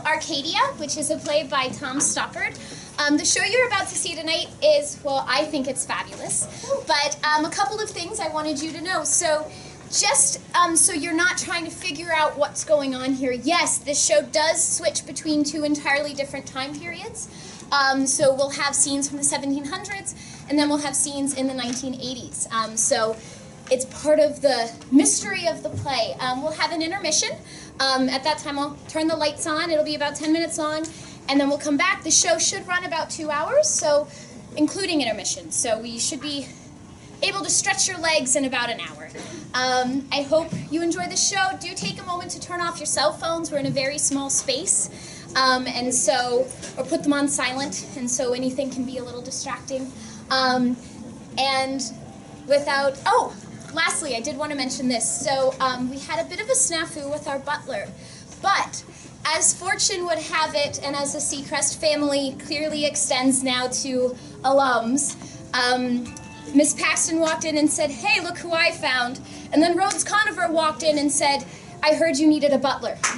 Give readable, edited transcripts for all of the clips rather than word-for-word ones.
Arcadia, which is a play by Tom Stoppard. The show you're about to see tonight is, well, I think it's fabulous, but a couple of things I wanted you to know. So just so you're not trying to figure out what's going on here, yes, this show does switch between two entirely different time periods. So we'll have scenes from the 1700s, and then we'll have scenes in the 1980s. So it's part of the mystery of the play. We'll have an intermission. At that time, I'll turn the lights on. It'll be about 10 minutes long, and then we'll come back. The show should run about 2 hours, so including intermission. So we should be able to stretch your legs in about an hour. I hope you enjoy the show. Do take a moment to turn off your cell phones. We're in a very small space, and so, or put them on silent, and so anything can be a little distracting. And without, lastly, I did want to mention this. So we had a bit of a snafu with our butler, but as fortune would have it, and as the Seacrest family clearly extends now to alums, Miss Paxton walked in and said, "Hey, look who I found." And then Rhodes Conover walked in and said, "I heard you needed a butler." So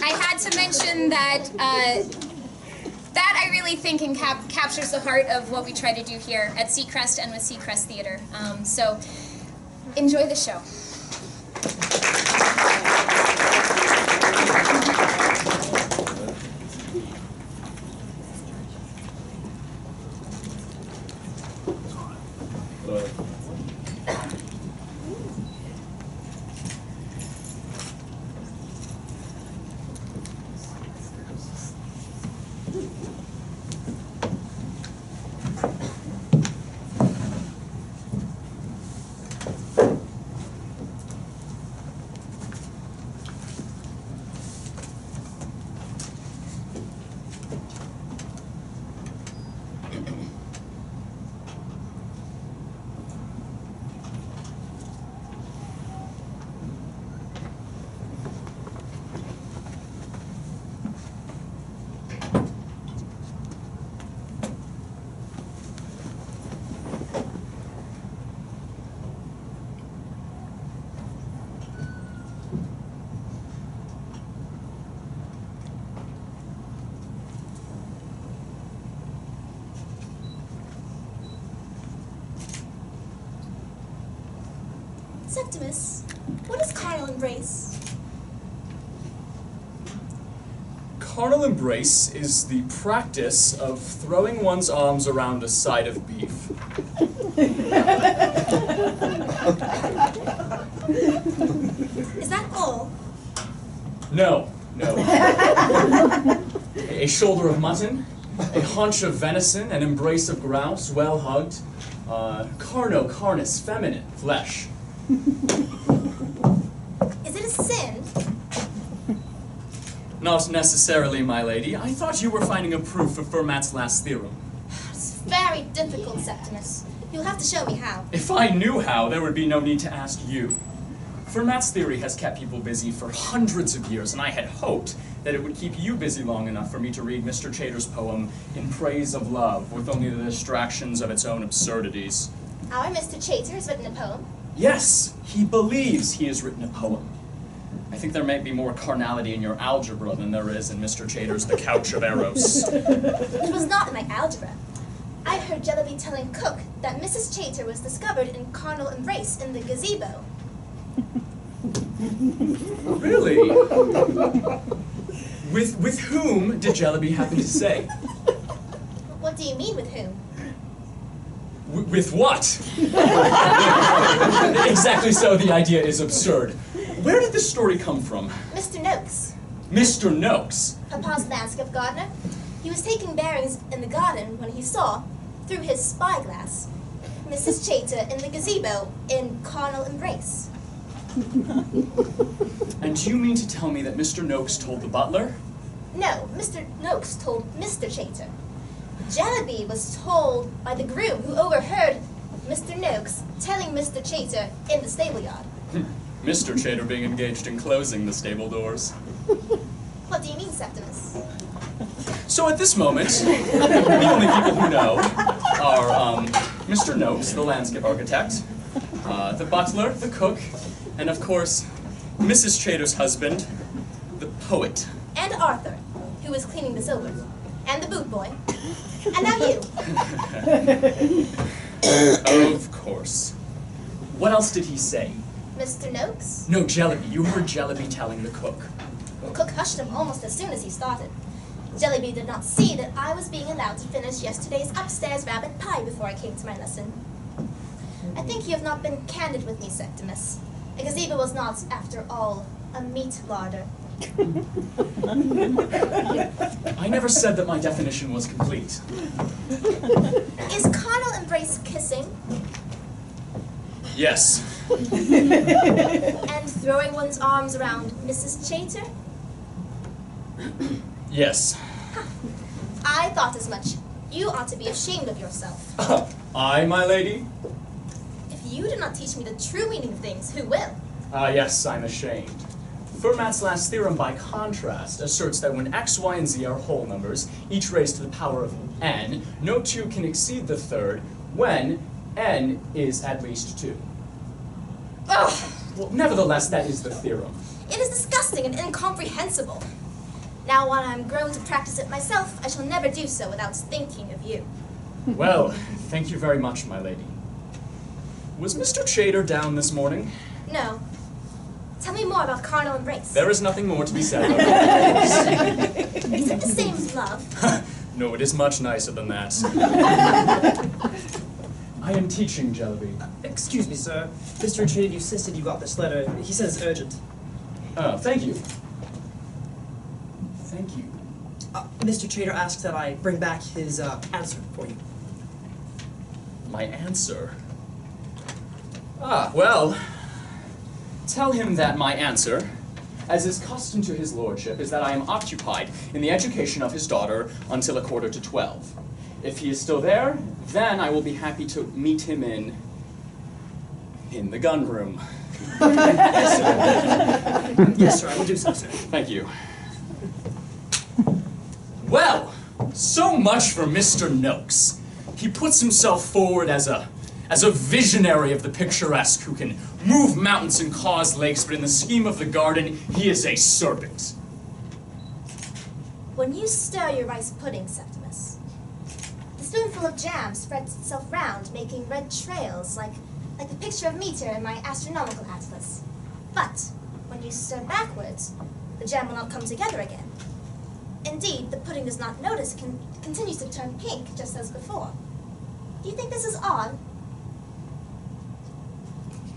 I had to mention that that I really think captures the heart of what we try to do here at Seacrest and with Seacrest Theater. So enjoy the show. Septimus, what is carnal embrace? Carnal embrace is the practice of throwing one's arms around a side of beef. Is that all? No. A shoulder of mutton, a haunch of venison, an embrace of grouse, well hugged, carnis, feminine, flesh. Is it a sin? Not necessarily, my lady. I thought you were finding a proof of Fermat's last theorem. It's very difficult, Septimus. You'll have to show me how. If I knew how, there would be no need to ask you. Fermat's theory has kept people busy for hundreds of years, and I had hoped that it would keep you busy long enough for me to read Mr. Chater's poem, In Praise of Love, with only the distractions of its own absurdities. Our Mr. Chater has written a poem. Yes, he believes he has written a poem. I think there may be more carnality in your algebra than there is in Mr. Chater's The Couch of Eros. It was not in my algebra. I heard Jellyby telling Cook that Mrs. Chater was discovered in carnal embrace in the gazebo. Really? With whom did Jellyby happen to say? What do you mean, with whom? With what? Exactly so, the idea is absurd. Where did this story come from? Mr. Noakes. Mr. Noakes? Papa's landscape gardener. He was taking bearings in the garden when he saw, through his spyglass, Mrs. Chater in the gazebo in carnal embrace. And you mean to tell me that Mr. Noakes told the butler? No, Mr. Noakes told Mr. Chater. Jellyby was told by the groom who overheard Mr. Noakes telling Mr. Chater in the stable yard. Mr. Chater being engaged in closing the stable doors. What do you mean, Septimus? So at this moment, the only people who know are Mr. Noakes, the landscape architect, the butler, the cook, And of course, Mrs. Chater's husband, the poet. And Arthur, who was cleaning the silver. And the boot boy. And now you. Of course. What else did he say? Mr. Noakes? No, Jellyby. You heard Jellyby telling the cook. Well, Cook hushed him almost as soon as he started. Jellyby did not see that I was being allowed to finish yesterday's upstairs rabbit pie before I came to my lesson. I think you have not been candid with me, Septimus. A gazebo was not, after all, a meat larder. I never said that my definition was complete. Is carnal embrace kissing? Yes. And throwing one's arms around Mrs. Chater? Yes. I thought as much. You ought to be ashamed of yourself. I, my lady? If you do not teach me the true meaning of things, who will? Yes, I'm ashamed. Fermat's last theorem, by contrast, asserts that when x, y, and z are whole numbers, each raised to the power of n, no two can exceed the third when n is at least 2. Ugh! Well, nevertheless, that is the theorem. It is disgusting and incomprehensible. Now, when I'm grown to practice it myself, I shall never do so without thinking of you. Well, thank you very much, my lady. Was Mr. Chater down this morning? No. Tell me more about carnal embrace. There is nothing more to be said about it. Is it the same as love? No, it is much nicer than that. I am teaching, Jellyby. Excuse me, sir. Mr. Chater insisted you got this letter. He says it's urgent. Oh, thank you. Thank you. Mr. Chater asks that I bring back his answer for you. My answer? Well, tell him that my answer, as is custom to his lordship, is that I am occupied in the education of his daughter until 11:45. If he is still there, then I will be happy to meet him in the gun room. Yes, sir, I will do so, sir. Thank you. Well, so much for Mr. Noakes. He puts himself forward as a visionary of the picturesque who can move mountains and cause lakes, but in the scheme of the garden, he is a serpent. When you stir your rice pudding, Septimus, the spoonful of jam spreads itself round, making red trails like the picture of Meteor in my astronomical atlas. But when you stir backwards, the jam will not come together again. Indeed, the pudding does not notice continues to turn pink just as before. Do you think this is odd?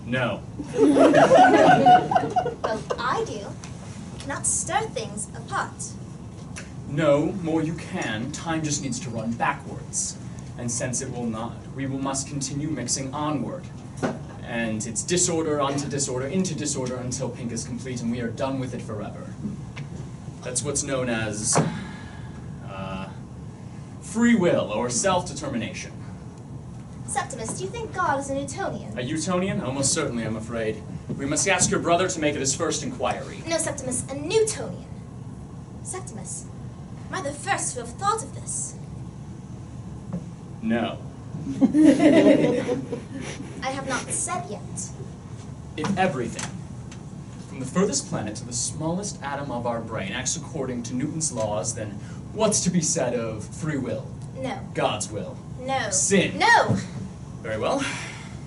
No. Well, I do. You cannot stir things apart. No, more you can. Time just needs to run backwards. And since it will not, we must continue mixing onward. And it's disorder onto disorder into disorder until pink is complete and we are done with it forever. That's what's known as free will or self-determination. Septimus, do you think God is a Newtonian? A Utonian? Almost certainly, I'm afraid. We must ask your brother to make it his first inquiry. No, Septimus, a Newtonian. Septimus, am I the first to have thought of this? No. I have not said yet. If everything, from the furthest planet to the smallest atom of our brain, acts according to Newton's laws, then what's to be said of free will? No. God's will? No. Sin? No! Very well.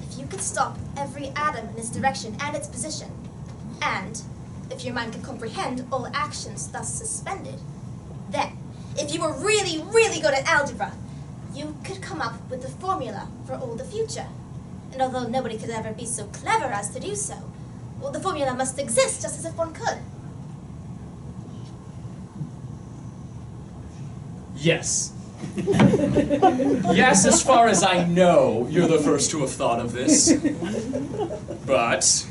If you could stop every atom in its direction and its position, and if your mind could comprehend all actions thus suspended, then, if you were really, really good at algebra, you could come up with the formula for all the future. And although nobody could ever be so clever as to do so, well, the formula must exist just as if one could. Yes. Yes, as far as I know, you're the first to have thought of this. But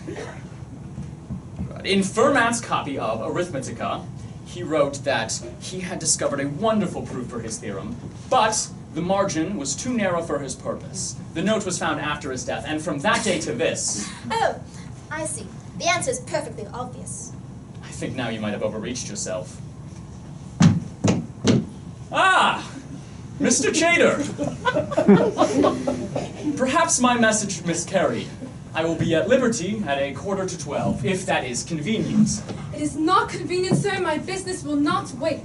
in Fermat's copy of Arithmetica, he wrote that he had discovered a wonderful proof for his theorem, but the margin was too narrow for his purpose. The note was found after his death, and from that day to this... Oh, I see. The answer is perfectly obvious. I think now you might have overreached yourself. Ah! Mr. Chater! Perhaps my message miscarried. I will be at liberty at 11:45, if that is convenient. It is not convenient, sir. My business will not wait.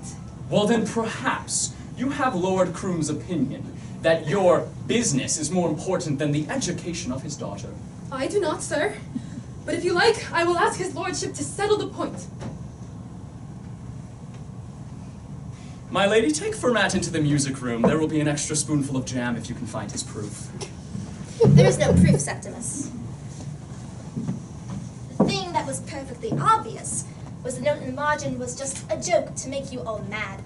Well, then perhaps you have Lord Kroom's opinion that your business is more important than the education of his daughter. I do not, sir. But if you like, I will ask his lordship to settle the point. My lady, take Fermat into the music room. There will be an extra spoonful of jam if you can find his proof. There is no proof, Septimus. The thing that was perfectly obvious was the note in the margin was just a joke to make you all mad.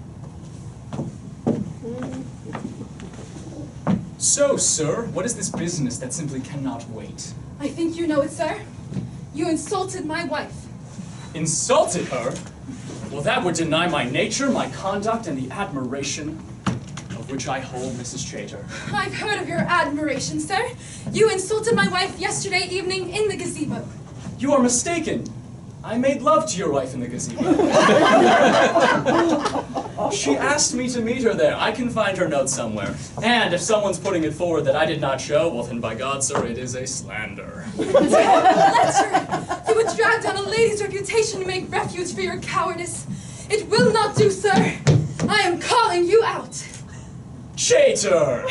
So, sir, what is this business that simply cannot wait? I think you know it, sir. You insulted my wife. Insulted her? Well, that would deny my nature, my conduct, and the admiration of which I hold Mrs. Chater. I've heard of your admiration, sir. You insulted my wife yesterday evening in the gazebo. You are mistaken. I made love to your wife in the gazebo. She asked me to meet her there. I can find her note somewhere. And if someone's putting it forward that I did not show, well then by God, sir, it is a slander. Fletcher, you would drag down a lady's reputation to make refuge for your cowardice. It will not do, sir. I am calling you out. Chater!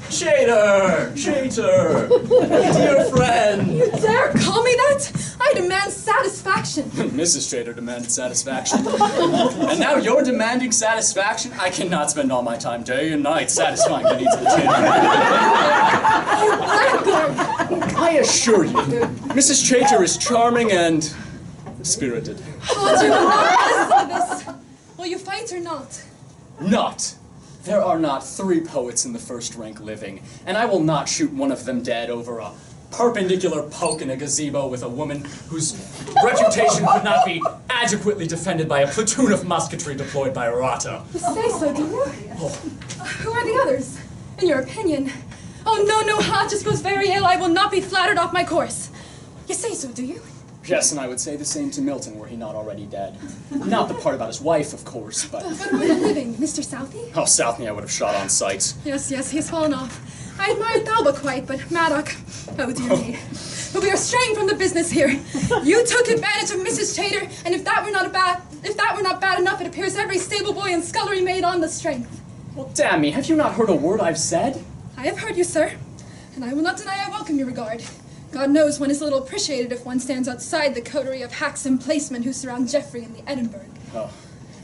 Chater! Chater! Dear friend! You dare call me that? I demand satisfaction. Mrs. Chater demanded satisfaction. And now you're demanding satisfaction? I cannot spend all my time day and night satisfying the needs of the children. You blackguard! I assure you, Mrs. Chater is charming and spirited. Oh, you will not listen to this. Will you fight or not? Not. There are not 3 poets in the first rank living, and I will not shoot one of them dead over a perpendicular poke in a gazebo with a woman whose reputation could not be adequately defended by a platoon of musketry deployed by Rata. You say so, do you? Who are the others, in your opinion? Oh, no, Hodges goes very ill. I will not be flattered off my course. You say so, do you? Yes, and I would say the same to Milton were he not already dead. Not the part about his wife, of course, but... But who are living? Mr. Southey? Oh, Southey I would have shot on sight. Yes, he's fallen off. I admired Thalba quite, but Maddock... Oh, dear me. But we are straying from the business here. You took advantage of Mrs. Chater, and if that were not bad enough, it appears every stable boy and scullery maid on the strength. Well, damn me, have you not heard a word I've said? I have heard you, sir, and I will not deny I welcome your regard. God knows one is a little appreciated if one stands outside the coterie of hacks and placemen who surround Geoffrey in the Edinburgh. Oh,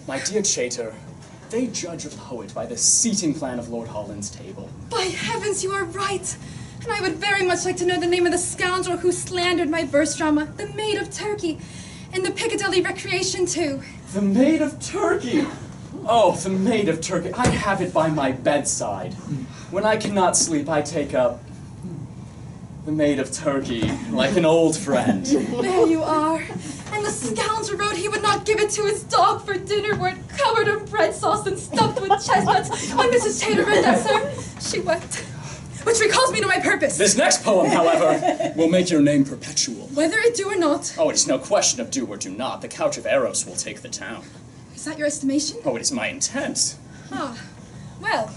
my dear Chater, they judge a poet by the seating plan of Lord Holland's table. By heavens, you are right! And I would very much like to know the name of the scoundrel who slandered my verse drama, The Maid of Turkey, and the Piccadilly Recreation, too. The Maid of Turkey! Oh, the Maid of Turkey. I have it by my bedside. When I cannot sleep, I take up The Maid of Turkey, like an old friend. There you are. And the scoundrel wrote he would not give it to his dog for dinner, were it covered in bread sauce and stuffed with chestnuts. When Mrs. Chater read that, sir, she wept. Which recalls me to my purpose. This next poem, however, will make your name perpetual. Whether it do or not. Oh, it is no question of do or do not. The couch of Eros will take the town. Is that your estimation? Oh, it is my intent. Ah, well,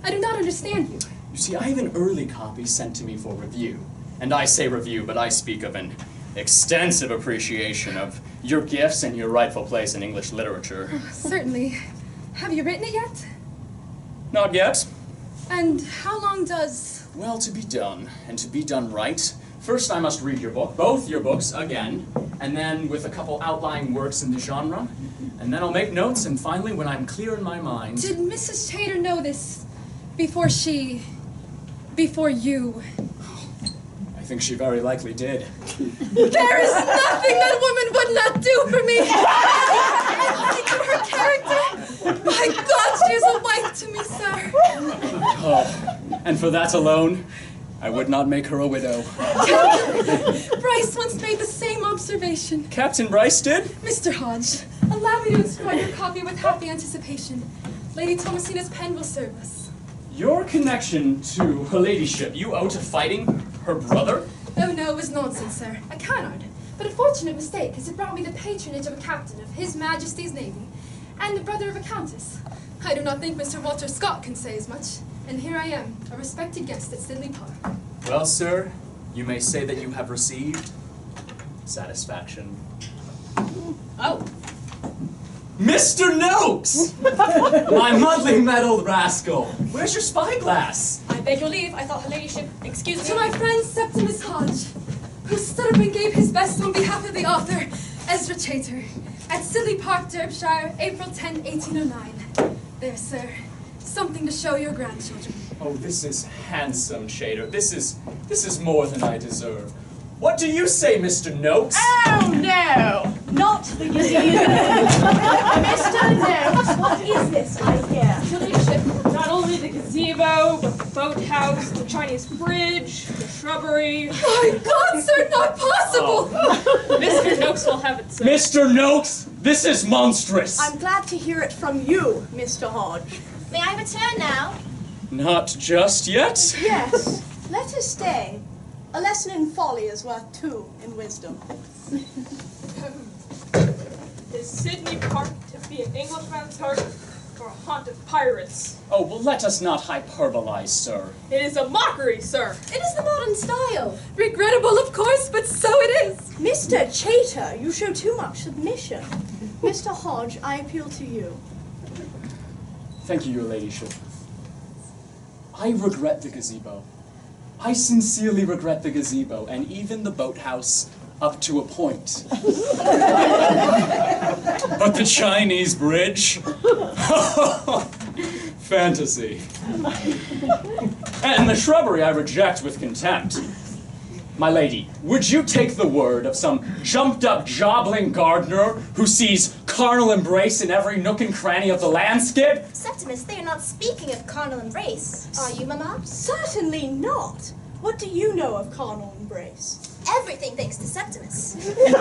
I do not understand you. You see, I have an early copy sent to me for review. And I say review, but I speak of an extensive appreciation of your gifts and your rightful place in English literature. Oh, certainly. Have you written it yet? Not yet. And how long does... Well, to be done, and to be done right, first I must read your book, both your books, again, and then with a couple outlying works in the genre, and then I'll make notes, and finally, when I'm clear in my mind... Did Mrs. Chater know this before you? I think she very likely did. There is nothing that woman would not do for me! Anything for her character! My God, she is a wife to me, sir! Oh, and for that alone, I would not make her a widow. Captain Bryce once made the same observation. Captain Bryce did? Mr. Hodge, allow me to inscribe your copy with happy anticipation. Lady Thomasina's pen will serve us. Your connection to her ladyship, you owe to fighting her brother? Oh no, it was nonsense, sir. A canard. But a fortunate mistake, as it brought me the patronage of a captain of His Majesty's Navy, and the brother of a countess. I do not think Mr. Walter Scott can say as much, and here I am, a respected guest at Sidley Park. Well, sir, you may say that you have received satisfaction. Oh. Mr. Noakes! My muddling-meddled rascal! Where's your spyglass? I beg your leave. I thought her ladyship... Excuse To me. my friend Septimus Hodge, who stood up and gave his best on behalf of the author, Ezra Chater, at Sidley Park, Derbyshire, April 10, 1809. There, sir. Something to show your grandchildren. Oh, this is handsome, Chater. This is more than I deserve. What do you say, Mr. Noakes? Oh, no! Not the gazebo! Mr. Noakes, what is this I hear? Your ladyship, not only the gazebo, but the boathouse, the Chinese bridge, the shrubbery. My God, sir, not possible! Mr. Noakes will have it, sir. Mr. Noakes, this is monstrous! I'm glad to hear it from you, Mr. Hodge. May I return now? Not just yet? Yes, let us stay. A lesson in folly is worth 2 in wisdom. Is Sydney Park to be an Englishman's heart or a haunt of pirates? Oh, well, let us not hyperbolize, sir. It is a mockery, sir. It is the modern style. Regrettable, of course, but so it is. Mr. Chater, you show too much submission. Mr. Hodge, I appeal to you. Thank you, your ladyship. I regret the gazebo. I sincerely regret the gazebo, and even the boathouse up to a point. But the Chinese bridge? Fantasy. And the shrubbery I reject with contempt. My lady, would you take the word of some jumped-up, jobbling gardener who sees carnal embrace in every nook and cranny of the landscape? Septimus, they are not speaking of carnal embrace. Are you, Mamma? Certainly not. What do you know of carnal embrace? Everything thanks to Septimus. In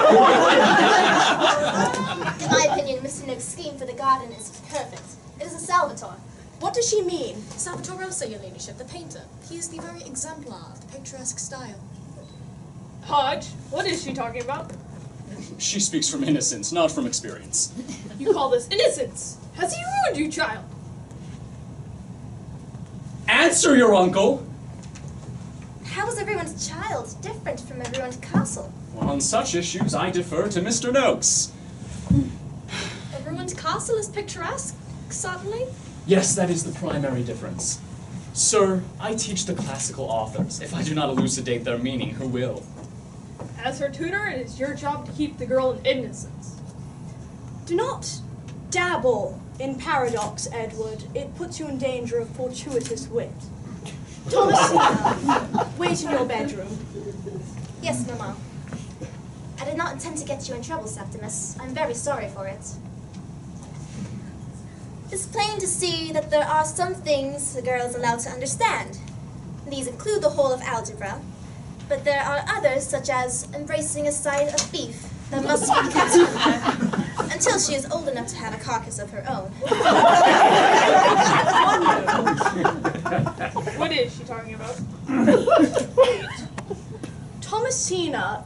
my opinion, Mr. Noakes' scheme for the garden is perfect. It is a Salvator. What does she mean? Salvatore Rosa, your ladyship, the painter. He is the very exemplar of the picturesque style. Hodge, what is she talking about? She speaks from innocence, not from experience. You call this innocence? Has he ruined you, child? Answer your uncle! How is everyone's child different from a ruined castle? On such issues, I defer to Mr. Noakes. A ruined castle is picturesque, suddenly? Yes, that is the primary difference. Sir, I teach the classical authors. If I do not elucidate their meaning, who will? As her tutor, it is your job to keep the girl in innocence. Do not dabble in paradox, Edward. It puts you in danger of fortuitous wit. Thomasina, wait in your bedroom. Yes, Mamma. I did not intend to get you in trouble, Septimus. I'm very sorry for it. It's plain to see that there are some things the girl is allowed to understand. These include the whole of algebra, but there are others, such as embracing a side of beef that must be kept from her until she is old enough to have a carcass of her own. What is she talking about? Thomasina,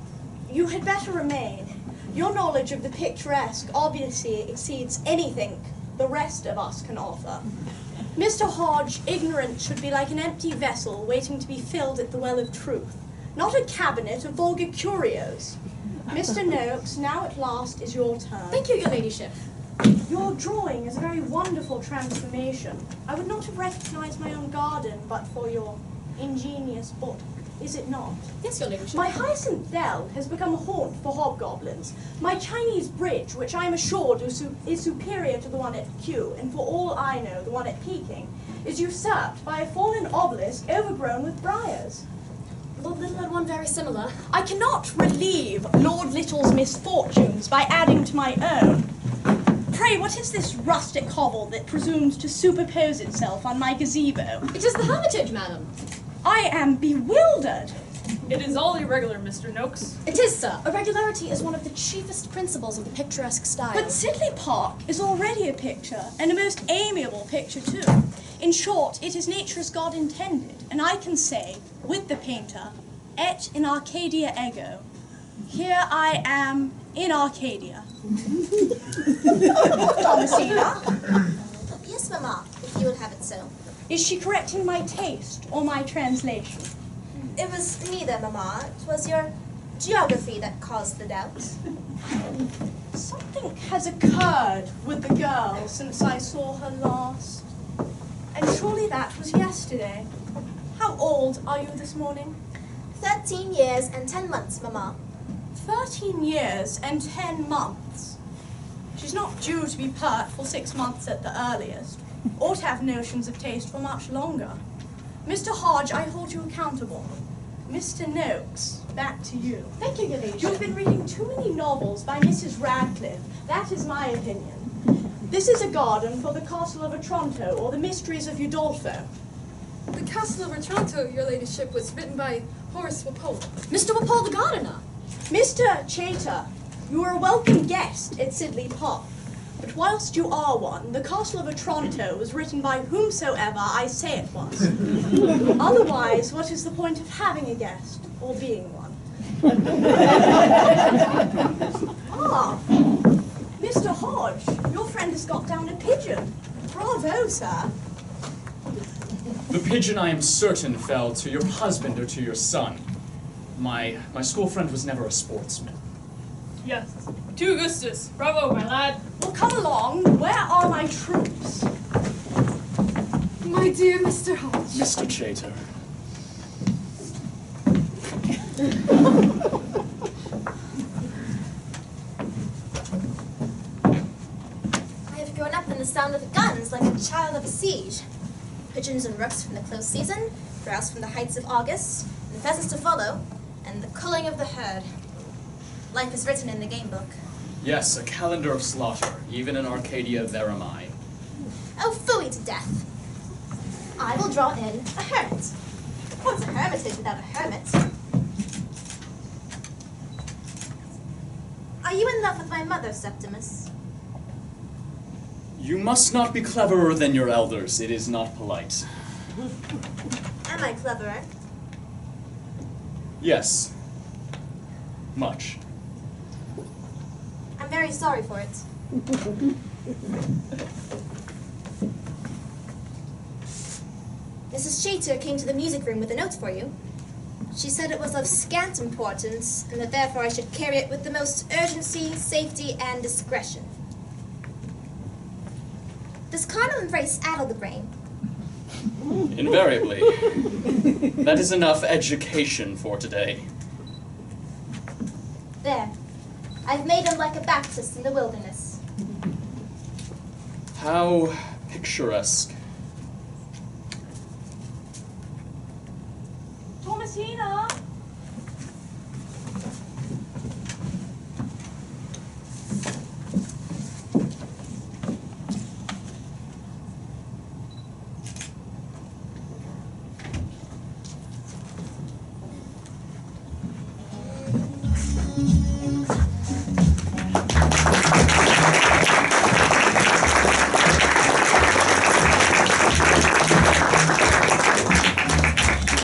you had better remain. Your knowledge of the picturesque obviously exceeds anything the rest of us can offer. Mr. Hodge, ignorance should be like an empty vessel waiting to be filled at the well of truth, not a cabinet of vulgar curios. Mr. Noakes, now at last is your turn. Thank you, your ladyship. Your drawing is a very wonderful transformation. I would not have recognized my own garden but for your ingenious book. Is it not? Yes, your ladyship. My hyacinth dell has become a haunt for hobgoblins. My Chinese bridge, which I am assured is superior to the one at Kew, and for all I know, the one at Peking, is usurped by a fallen obelisk overgrown with briars. Lord Little had one very similar. I cannot relieve Lord Little's misfortunes by adding to my own. Pray, what is this rustic hovel that presumes to superpose itself on my gazebo? It is the Hermitage, madam. I am bewildered. It is all irregular, Mr. Noakes. It is, sir. Irregularity is one of the chiefest principles of the picturesque style. But Sidley Park is already a picture, and a most amiable picture too. In short, it is nature as God intended, and I can say, with the painter, et in Arcadia ego. Here I am in Arcadia. Thomasina, Yes, Mamma, if you would have it so. is she correcting my taste or my translation? It was neither, Mamma. It was your geography that caused the doubt. Something has occurred with the girl since I saw her last. And surely that was yesterday. How old are you this morning? 13 years and 10 months, Mamma. 13 years and 10 months. She's not due to be pert for 6 months at the earliest, or to have notions of taste for much longer. Mr. Hodge, I hold you accountable. Mr. Noakes, back to you. Thank you, Your Ladyship. You've been reading too many novels by Mrs. Radcliffe. That is my opinion. This is a garden for the Castle of Otranto, or the Mysteries of Udolpho. The Castle of Otranto, Your Ladyship, was written by Horace Walpole. Mr. Walpole the gardener. Mr. Chater, you are a welcome guest at Sidley Park. But whilst you are one, the Castle of Otranto was written by whomsoever I say it was. Otherwise, what is the point of having a guest, or being one? Ah, Mr. Hodge, your friend has got down a pigeon. Bravo, sir. The pigeon, I am certain, fell to your husband or to your son. My school friend was never a sportsman. Yes. To Augustus. Bravo, my lad. Well, come along. Where are my troops? My dear Mr. Hodge. Mr. Chater. I have grown up in the sound of the guns like a child of a siege. Pigeons and rooks from the close season, grouse from the heights of August, and pheasants to follow, and the culling of the herd. Life is written in the game book. Yes, a calendar of slaughter. Even in Arcadia, there am I. Oh, phooey to death. I will draw in a hermit. What's a hermitage without a hermit? Are you in love with my mother, Septimus? You must not be cleverer than your elders. It is not polite. Am I cleverer? Yes. Much. I'm very sorry for it. Mrs. Chater came to the music room with a note for you. She said it was of scant importance, and that therefore I should carry it with the most urgency, safety, and discretion. Does carnal embrace addle the brain? Invariably. That is enough education for today. There. I've made him like a Baptist in the wilderness. How picturesque. Thomasina!